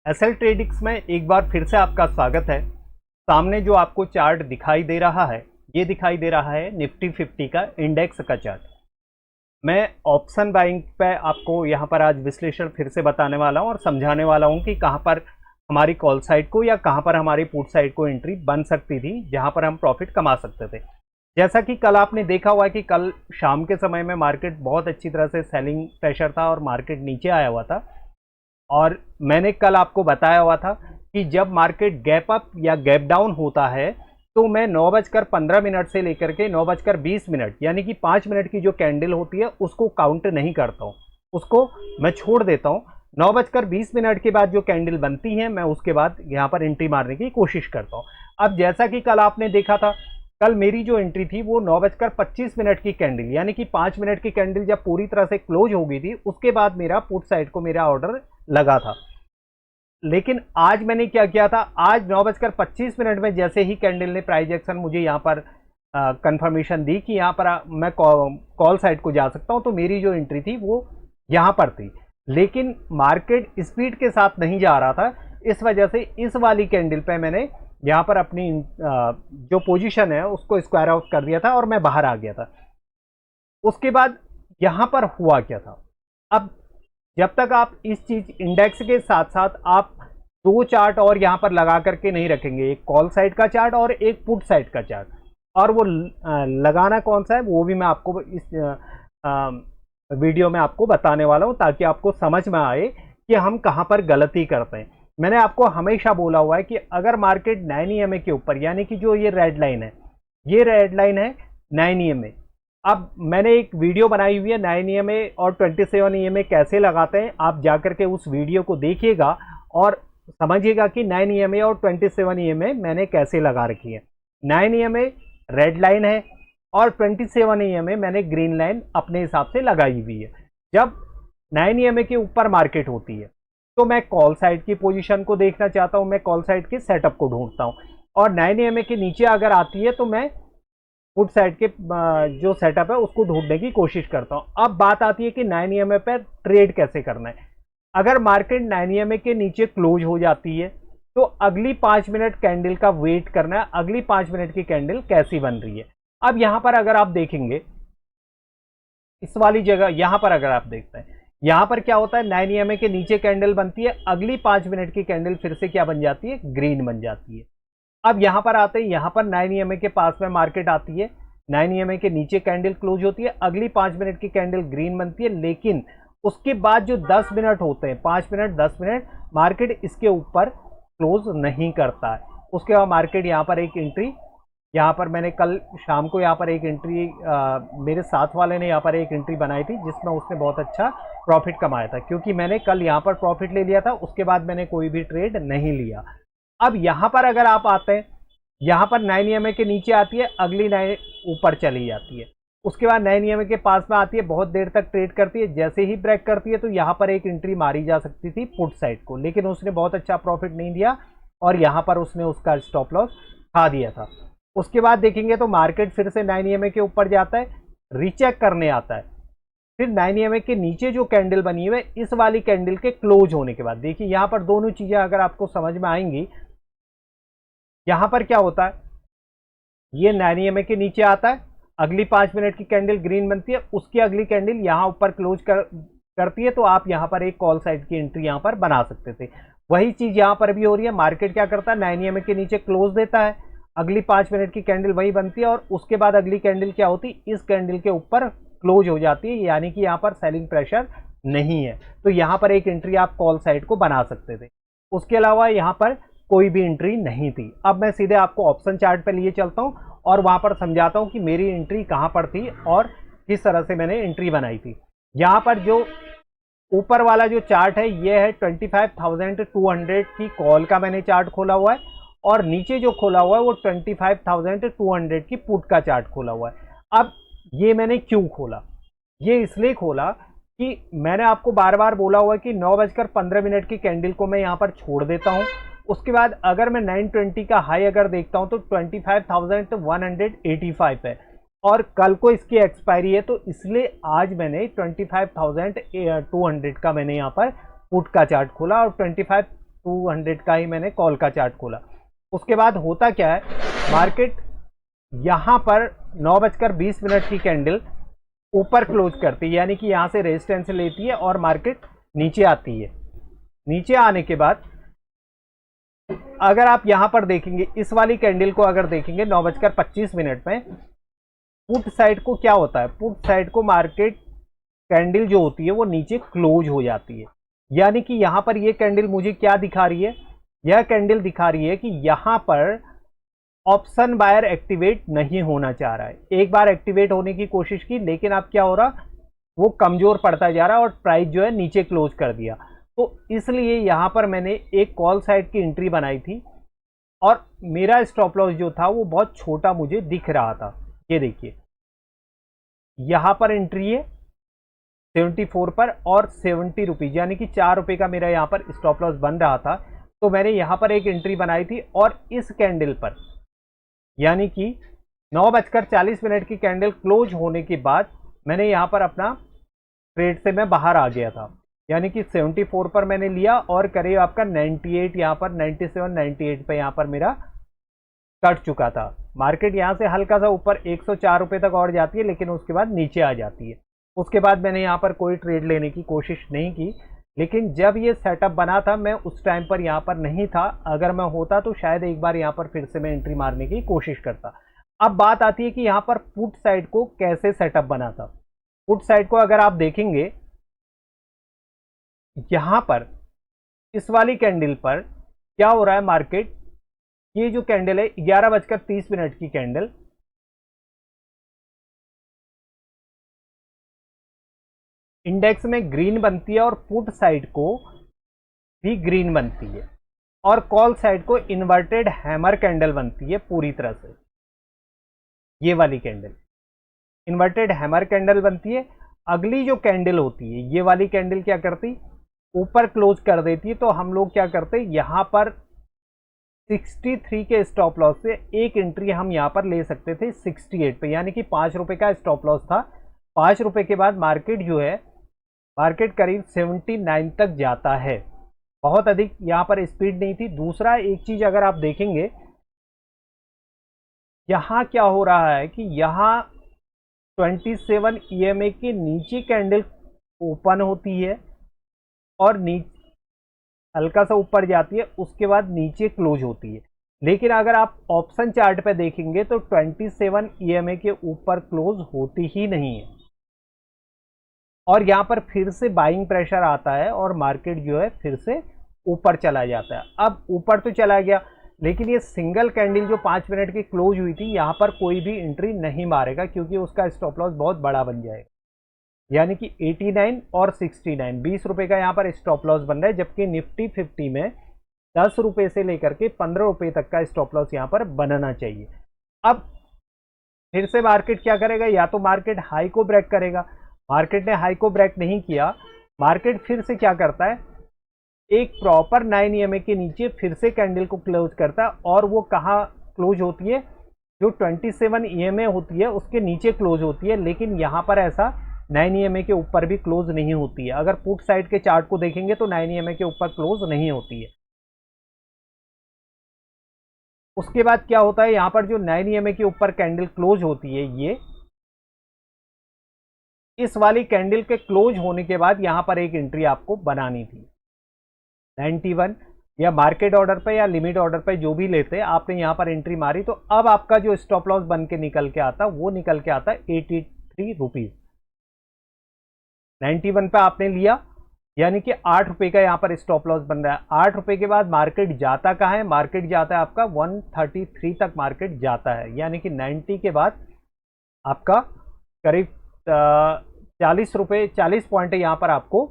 SL ट्रेडिक्स में एक बार फिर से आपका स्वागत है। सामने जो आपको चार्ट दिखाई दे रहा है, ये दिखाई दे रहा है निफ्टी 50 का इंडेक्स का चार्ट। मैं ऑप्शन बाइंग पे आपको यहाँ पर आज विश्लेषण फिर से बताने वाला हूँ और समझाने वाला हूँ कि कहाँ पर हमारी कॉल साइड को या कहाँ पर हमारी पुट साइड को एंट्री बन सकती थी, जहाँ पर हम प्रॉफिट कमा सकते थे। जैसा कि कल आपने देखा हुआ है कि कल शाम के समय में मार्केट बहुत अच्छी तरह से सेलिंग प्रेशर था और मार्केट नीचे आया हुआ था। और मैंने कल आपको बताया हुआ था कि जब मार्केट गैप अप या गैप डाउन होता है तो मैं 9:15 से लेकर के 9:20 यानी कि 5 मिनट की जो कैंडल होती है उसको काउंट नहीं करता हूँ, उसको मैं छोड़ देता हूँ। 9:20 के बाद जो कैंडल बनती है मैं उसके बाद यहाँ पर एंट्री मारने की कोशिश करता हूँ। अब जैसा कि कल आपने देखा था, कल मेरी जो एंट्री थी वो 9:25 की कैंडल यानी कि 5 मिनट की कैंडल जब पूरी तरह से क्लोज हो गई थी उसके बाद मेरा पुट साइड को मेरा ऑर्डर लगा था। लेकिन आज मैंने क्या किया था, आज 9:25 में जैसे ही कैंडल ने प्राइस एक्शन मुझे यहाँ पर कंफर्मेशन दी कि यहाँ पर मैं कॉल साइड को जा सकता हूँ, तो मेरी जो एंट्री थी वो यहाँ पर थी। लेकिन मार्केट स्पीड के साथ नहीं जा रहा था, इस वजह से इस वाली कैंडल पे मैंने यहाँ पर अपनी जो पोजीशन है उसको स्क्वायर आउट कर दिया था और मैं बाहर आ गया था। उसके बाद यहाँ पर हुआ क्या था, अब जब तक आप इस चीज इंडेक्स के साथ साथ आप दो चार्ट और यहां पर लगा करके नहीं रखेंगे, एक कॉल साइड का चार्ट और एक पुट साइड का चार्ट, और वो लगाना कौन सा है वो भी मैं आपको इस वीडियो में आपको बताने वाला हूं ताकि आपको समझ में आए कि हम कहां पर गलती करते हैं। मैंने आपको हमेशा बोला हुआ है कि अगर मार्केट 9 EMA के ऊपर, यानी कि जो ये रेड लाइन है, ये रेड लाइन है 9 EMA। अब मैंने एक वीडियो बनाई हुई है 9 EMA और 27 EMA कैसे लगाते हैं, आप जाकर के उस वीडियो को देखिएगा और समझिएगा कि 9 EMA और 27 EMA मैंने कैसे लगा रखी है। 9 EMA रेड लाइन है और 27 EMA मैंने ग्रीन लाइन अपने हिसाब से लगाई हुई है। जब 9 EMA के ऊपर मार्केट होती है तो मैं कॉल साइड की पोजीशन को देखना चाहता हूं, मैं कॉल साइड के सेटअप को ढूंढता हूं, और 9 EMA के नीचे अगर आती है तो मैं पुट साइड के जो सेटअप है उसको ढूंढने की कोशिश करता हूं। अब बात आती है कि 9 EMA पर ट्रेड कैसे करना है। अगर मार्केट 9 EMA के नीचे क्लोज हो जाती है तो अगली 5 मिनट कैंडल का वेट करना है, अगली 5 मिनट की कैंडल कैसी बन रही है। अब यहां पर अगर आप देखेंगे, इस वाली जगह यहां पर अगर आप देखते हैं, यहां पर क्या होता है, 9 EMA के नीचे कैंडल बनती है, अगली 5 मिनट की कैंडल फिर से क्या बन जाती है, ग्रीन बन जाती है। अब यहां पर आते हैं, यहां पर 9 EMA के पास में मार्केट आती है, 9 EMA के नीचे कैंडल क्लोज होती है, अगली 5 मिनट की कैंडल ग्रीन बनती है, लेकिन उसके बाद जो 10 मिनट होते हैं, 5 मिनट 10 मिनट, मार्केट इसके ऊपर क्लोज नहीं करता है। उसके बाद मार्केट यहां पर एक एंट्री, यहाँ पर मैंने कल शाम को यहाँ पर एक एंट्री मेरे साथ वाले ने यहाँ पर एक एंट्री बनाई थी जिसमें उसने बहुत अच्छा प्रॉफिट कमाया था, क्योंकि मैंने कल यहाँ पर प्रॉफिट ले लिया था, उसके बाद मैंने कोई भी ट्रेड नहीं लिया। अब यहां पर अगर आप आते हैं, यहां पर 9 EMA के नीचे आती है, अगली 9 ऊपर चली जाती है, उसके बाद 9 EMA के पास में आती है, बहुत देर तक ट्रेड करती है, जैसे ही ब्रेक करती है तो यहां पर एक एंट्री मारी जा सकती थी पुट साइड को, लेकिन उसने बहुत अच्छा प्रॉफिट नहीं दिया और यहां पर उसने उसका स्टॉप लॉस खा दिया था। उसके बाद देखेंगे तो मार्केट फिर से 9 EMA के ऊपर जाता है, रीचेक करने आता है, फिर 9 EMA के नीचे जो कैंडल बनी हुई है, इस वाली कैंडल के क्लोज होने के बाद देखिए यहां पर दोनों चीजें अगर आपको समझ में आएंगी, यहां पर क्या होता है, ये 9 EMA के नीचे आता है, अगली 5 मिनट की कैंडल ग्रीन बनती है, उसकी अगली कैंडल यहां ऊपर क्लोज करती है, तो आप यहां पर एक कॉल साइड की एंट्री यहां पर बना सकते थे। वही चीज यहां पर भी हो रही है, मार्केट क्या करता है, 9 EMA के नीचे क्लोज देता है, अगली 5 मिनट की कैंडल वही बनती है और उसके बाद अगली कैंडल क्या होती है, इस कैंडल के ऊपर क्लोज हो जाती है, यानी कि यहां पर सेलिंग प्रेशर नहीं है, तो यहां पर एक एंट्री आप कॉल साइड को बना सकते थे। उसके अलावा यहां पर कोई भी एंट्री नहीं थी। अब मैं सीधे आपको ऑप्शन चार्ट पे लिए चलता हूं और वहां पर समझाता हूं कि मेरी एंट्री कहां पर थी और किस तरह से मैंने एंट्री बनाई थी। यहां पर जो ऊपर वाला जो चार्ट है ये है 25,200 की कॉल का मैंने चार्ट खोला हुआ है, और नीचे जो खोला हुआ है वो 25,200 की पुट का चार्ट खोला हुआ है। अब ये मैंने क्यों खोला, ये इसलिए खोला कि मैंने आपको बार बार बोला हुआ है कि 9:15 की कैंडल को मैं यहां पर छोड़ देता हूं, उसके बाद अगर मैं 920 का हाई अगर देखता हूं तो 25,185 है और कल को इसकी एक्सपायरी है, तो इसलिए आज मैंने 25,200 का मैंने यहाँ पर पुट का चार्ट खोला और 200 का ही मैंने कॉल का चार्ट खोला। उसके बाद होता क्या है, मार्केट यहां पर 9:20 की कैंडल ऊपर क्लोज करती है, यानी कि यहां से रेजिस्टेंस लेती है और मार्केट नीचे आती है। नीचे आने के बाद अगर आप यहां पर देखेंगे, इस वाली कैंडल को अगर देखेंगे 9:25 में, पुट साइड को क्या होता है, पुट साइड को मार्केट कैंडल जो होती है वो नीचे क्लोज हो जाती है। यानी कि यहां पर ये कैंडल मुझे क्या दिखा रही है, यह कैंडल दिखा रही है कि यहां पर ऑप्शन बायर एक्टिवेट नहीं होना चाह रहा है। एक बार एक्टिवेट होने की कोशिश की, लेकिन अब क्या हो रहा, वो कमजोर पड़ता जा रहा और प्राइस जो है नीचे क्लोज कर दिया। तो इसलिए यहां पर मैंने एक कॉल साइड की एंट्री बनाई थी और मेरा स्टॉप लॉस जो था वो बहुत छोटा मुझे दिख रहा था। ये देखिए, यहां पर एंट्री है 74 पर और 70 रुपीज, यानी कि 4 रुपए का मेरा यहां पर स्टॉप लॉस बन रहा था। तो मैंने यहां पर एक एंट्री बनाई थी और इस कैंडल पर, यानी कि 9:40 की कैंडल क्लोज होने के बाद मैंने यहां पर अपना ट्रेड से मैं बाहर आ गया था। यानी कि 74 पर मैंने लिया और करीब आपका 98, यहां पर 97, 98 पे यहां पर मेरा कट चुका था। मार्केट यहां से हल्का सा ऊपर 104 रुपए तक और जाती है, लेकिन उसके बाद नीचे आ जाती है। उसके बाद मैंने यहां पर कोई ट्रेड लेने की कोशिश नहीं की। लेकिन जब ये सेटअप बना था, मैं उस टाइम पर यहां पर नहीं था। अगर मैं होता तो शायद एक बार यहां पर फिर से मैं एंट्री मारने की कोशिश करता। अब बात आती है कि यहां पर पुट साइड को कैसे सेटअप बना था। पुट साइड को अगर आप देखेंगे, यहां पर इस वाली कैंडल पर क्या हो रहा है, मार्केट ये जो कैंडल है 11:30 की कैंडल, इंडेक्स में ग्रीन बनती है और पुट साइड को भी ग्रीन बनती है और कॉल साइड को इन्वर्टेड हैमर कैंडल बनती है पूरी तरह से। ये वाली कैंडल इन्वर्टेड हैमर कैंडल बनती है। अगली जो कैंडल होती है, ये वाली कैंडल क्या करती, ऊपर क्लोज कर देती है। तो हम लोग क्या करते, यहां पर 63 के स्टॉप लॉस से एक एंट्री हम यहां पर ले सकते थे 68 पे, यानी कि 5 रुपए का स्टॉप लॉस था। 5 रुपए के बाद मार्केट जो है, मार्केट करीब 79 तक जाता है। बहुत अधिक यहां पर स्पीड नहीं थी। दूसरा एक चीज अगर आप देखेंगे, यहां क्या हो रहा है कि यहां 27 EMA के नीचे कैंडल ओपन होती है और नीचे हल्का सा ऊपर जाती है, उसके बाद नीचे क्लोज होती है। लेकिन अगर आप ऑप्शन चार्ट पे देखेंगे तो 27 EMA के ऊपर क्लोज होती ही नहीं है और यहां पर फिर से बाइंग प्रेशर आता है और मार्केट जो है फिर से ऊपर चला जाता है। अब ऊपर तो चला गया, लेकिन ये सिंगल कैंडल जो 5 मिनट की क्लोज हुई थी, यहां पर कोई भी एंट्री नहीं मारेगा क्योंकि उसका स्टॉप लॉस बहुत बड़ा बन जाएगा। यानी कि 89 और 69, 20 रुपए का यहां पर स्टॉप लॉस बन रहा है, जबकि निफ्टी 50 में 10 रुपए से लेकर के 15 रुपए तक का स्टॉप लॉस यहां पर बनना चाहिए। अब फिर से मार्केट क्या करेगा, या तो मार्केट हाई को ब्रेक करेगा। मार्केट ने हाई को ब्रेक नहीं किया, मार्केट फिर से क्या करता है, एक प्रॉपर 9 EMA के नीचे फिर से कैंडल को क्लोज करता है और वो कहां क्लोज होती है, जो 27 EMA होती है उसके नीचे क्लोज होती है। लेकिन यहां पर ऐसा 9 EMA के ऊपर भी क्लोज नहीं होती है। अगर पुट साइड के चार्ट को देखेंगे तो 9 EMA के ऊपर क्लोज नहीं होती है। उसके बाद क्या होता है, यहां पर जो 9 EMA के ऊपर कैंडल क्लोज होती है, ये इस वाली कैंडल के क्लोज होने के बाद यहां पर एक एंट्री आपको बनानी थी 91, या मार्केट ऑर्डर पे या लिमिट ऑर्डर पे जो भी लेते हैं, आपने यहां पर एंट्री मारी तो अब आपका जो स्टॉप लॉस बन के निकल के आता, वो निकल के आता 83 रुपीज। 91 पे आपने लिया, यानी कि 8 रुपए का यहां पर स्टॉप लॉस बन रहा है। 8 रुपए के बाद मार्केट जाता कहां है, मार्केट जाता है आपका 133 तक मार्केट जाता है। यानी कि 90 के बाद आपका करीब 40 रुपए, 40 पॉइंट यहां पर आपको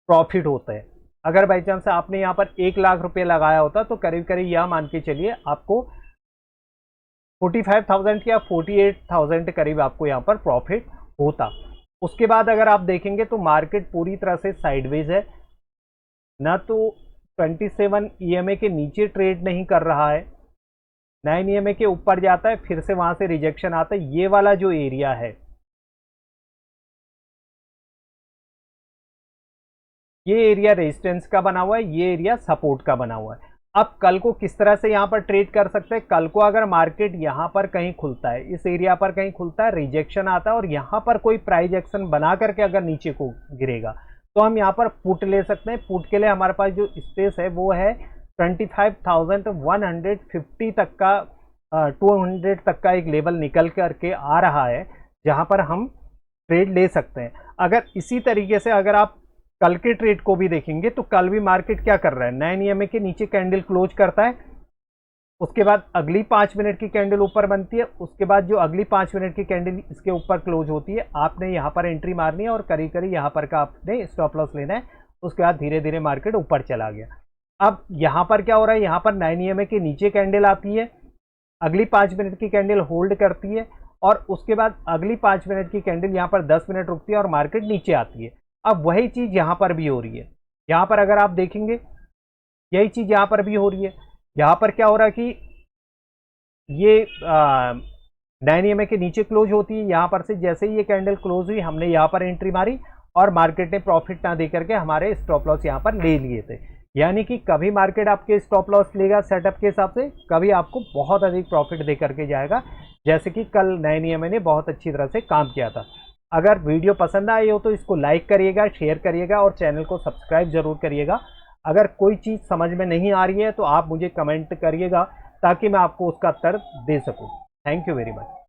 प्रॉफिट होता है। अगर बाई चांस आपने यहां पर 1 लाख रुपए लगाया होता तो करीब करीब यह मान के चलिए आपको 45,000 या 48,000 करीब आपको यहां पर प्रॉफिट होता। उसके बाद अगर आप देखेंगे तो मार्केट पूरी तरह से साइडवेज है, ना तो 27 EMA के नीचे ट्रेड नहीं कर रहा है, 9 EMA के ऊपर जाता है, फिर से वहां से रिजेक्शन आता है। ये वाला जो एरिया है, ये एरिया रेजिस्टेंस का बना हुआ है, ये एरिया सपोर्ट का बना हुआ है। अब कल को किस तरह से यहाँ पर ट्रेड कर सकते हैं, कल को अगर मार्केट यहाँ पर कहीं खुलता है, इस एरिया पर कहीं खुलता है, रिजेक्शन आता है और यहाँ पर कोई प्राइस एक्शन बना करके अगर नीचे को गिरेगा तो हम यहाँ पर पुट ले सकते हैं। पुट के लिए हमारे पास जो स्पेस है वो है 25,150 तक का, 200 तक का एक लेवल निकल करके आ रहा है जहाँ पर हम ट्रेड ले सकते हैं। अगर इसी तरीके से अगर आप कल के ट्रेड को भी देखेंगे तो कल भी मार्केट क्या कर रहा है, 9 EMA के नीचे कैंडल क्लोज करता है, उसके बाद अगली 5 मिनट की कैंडल ऊपर बनती है, उसके बाद जो अगली 5 मिनट की कैंडल इसके ऊपर क्लोज होती है, आपने यहाँ पर एंट्री मारनी है और करीब करीब यहाँ पर का आपने स्टॉप लॉस लेना है। उसके बाद धीरे धीरे मार्केट ऊपर चला गया। अब यहाँ पर क्या हो रहा है, यहाँ पर 9 EMA के नीचे कैंडल आती है, अगली 5 मिनट की कैंडल होल्ड करती है और उसके बाद अगली 5 मिनट की कैंडल यहाँ पर 10 मिनट रुकती है और मार्केट नीचे आती है। अब वही चीज यहाँ पर भी हो रही है। यहाँ पर अगर आप देखेंगे यही चीज यहाँ पर भी हो रही है। यहाँ पर क्या हो रहा है कि ये 9 EMA के नीचे क्लोज होती है, यहाँ पर से जैसे ही ये कैंडल क्लोज हुई हमने यहाँ पर एंट्री मारी और मार्केट ने प्रॉफिट ना दे करके हमारे स्टॉप लॉस यहाँ पर ले लिए थे। यानी कि कभी मार्केट आपके स्टॉप लॉस लेगा सेटअप के हिसाब से, कभी आपको बहुत अधिक प्रॉफिट दे करके जाएगा, जैसे कि कल 9 EMA ने बहुत अच्छी तरह से काम किया था। अगर वीडियो पसंद आई हो तो इसको लाइक करिएगा, शेयर करिएगा और चैनल को सब्सक्राइब जरूर करिएगा। अगर कोई चीज़ समझ में नहीं आ रही है तो आप मुझे कमेंट करिएगा ताकि मैं आपको उसका उत्तर दे सकूं। Thank you very much.